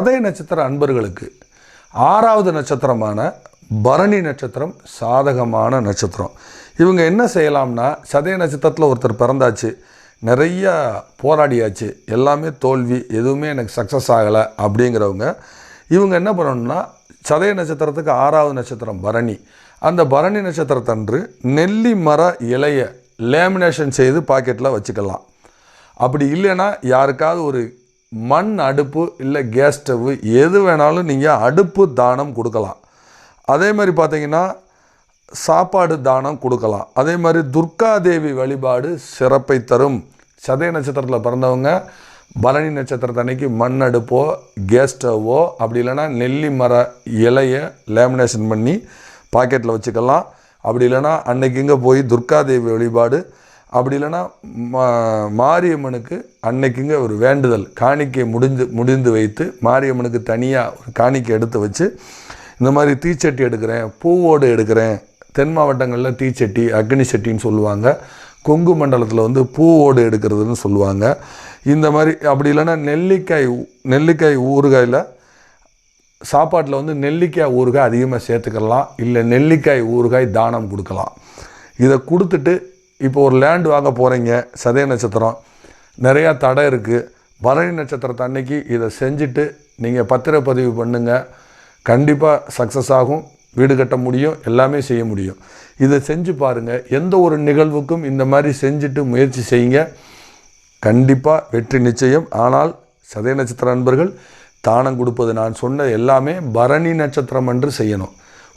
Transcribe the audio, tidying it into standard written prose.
சதய நட்சத்திர அன்பர்களுக்கு 6வது நட்சத்திரமான பரணி நட்சத்திரம் சாதகமான நட்சத்திரம். இவங்க என்ன செய்யலாம்னா, சதய நட்சத்திரத்தில் ஒருத்தர் பிறந்தாச்சு, நிறைய போராடியாச்சு, எல்லாமே தோல்வி, எதுவுமே எனக்கு சக்ஸஸ் ஆகலை அப்படிங்கிறவங்க இவங்க என்ன பண்ணணும்னா, சதய நட்சத்திரத்துக்கு 6வது நட்சத்திரம் பரணி, அந்த பரணி நட்சத்திரத்தன்று நெல்லி மர இலையை லேமினேஷன் செய்து பாக்கெட்டில் வச்சுக்கலாம். அப்படி இல்லைன்னா யாருக்காவது ஒரு மண் அடுப்பு இல்லை கேஸ் ஸ்டவ்வு எது வேணாலும் நீங்கள் அடுப்பு தானம் கொடுக்கலாம். அதே மாதிரி பார்த்திங்கன்னா சாப்பாடு தானம் கொடுக்கலாம். அதே மாதிரி துர்காதேவி வழிபாடு சிறப்பை தரும். சதய நட்சத்திரத்தில் பிறந்தவங்க பரணி நட்சத்திரத்தன்னைக்கு மண் அடுப்போ கேஸ் ஸ்டவ்வோ அப்படி இல்லைன்னா நெல்லி மர இலையை லேமினேஷன் பண்ணி பாக்கெட்டில் வச்சுக்கலாம். அப்படி இல்லைன்னா அன்னைக்குங்க போய் துர்காதேவி வழிபாடு, அப்படி இல்லைன்னா மாரியம்மனுக்கு அன்னைக்குங்க ஒரு வேண்டுதல் காணிக்கை முடிந்து வைத்து மாரியம்மனுக்கு தனியாக ஒரு காணிக்கை எடுத்து வச்சு, இந்த மாதிரி தீச்சட்டி எடுக்கிறேன், பூவோடு எடுக்கிறேன். தென் மாவட்டங்களில் தீச்சட்டி அக்னி சட்டின்னு சொல்லுவாங்க, கொங்கு மண்டலத்தில் பூவோடு எடுக்கிறதுன்னு சொல்லுவாங்க. இந்த மாதிரி அப்படி இல்லைன்னா நெல்லிக்காய் ஊறுகாயில் சாப்பாட்டில் நெல்லிக்காய் ஊறுகாய் அதிகமாக சேர்த்துக்கலாம். இல்லை நெல்லிக்காய் ஊறுகாய் தானம் கொடுக்கலாம். இதை கொடுத்துட்டு இப்போ ஒரு லேண்ட் வாங்க போகிறீங்க, சதய நட்சத்திரம், நிறையா தடை இருக்குது, பரணி நட்சத்திரத்தை அன்னைக்கு இதை செஞ்சுட்டு நீங்கள் பத்திரப்பதிவு பண்ணுங்கள். கண்டிப்பாக சக்ஸஸ் ஆகும், வீடு கட்ட முடியும், எல்லாமே செய்ய முடியும். இதை செஞ்சு பாருங்கள். எந்த ஒரு நிகழ்வுக்கும் இந்த மாதிரி செஞ்சுட்டு முயற்சி செய்யுங்க, கண்டிப்பாக வெற்றி நிச்சயம். ஆனால் சதய நட்சத்திர நண்பர்கள் தானம் கொடுப்பது நான் சொன்ன எல்லாமே பரணி நட்சத்திரம் என்று செய்யணும்.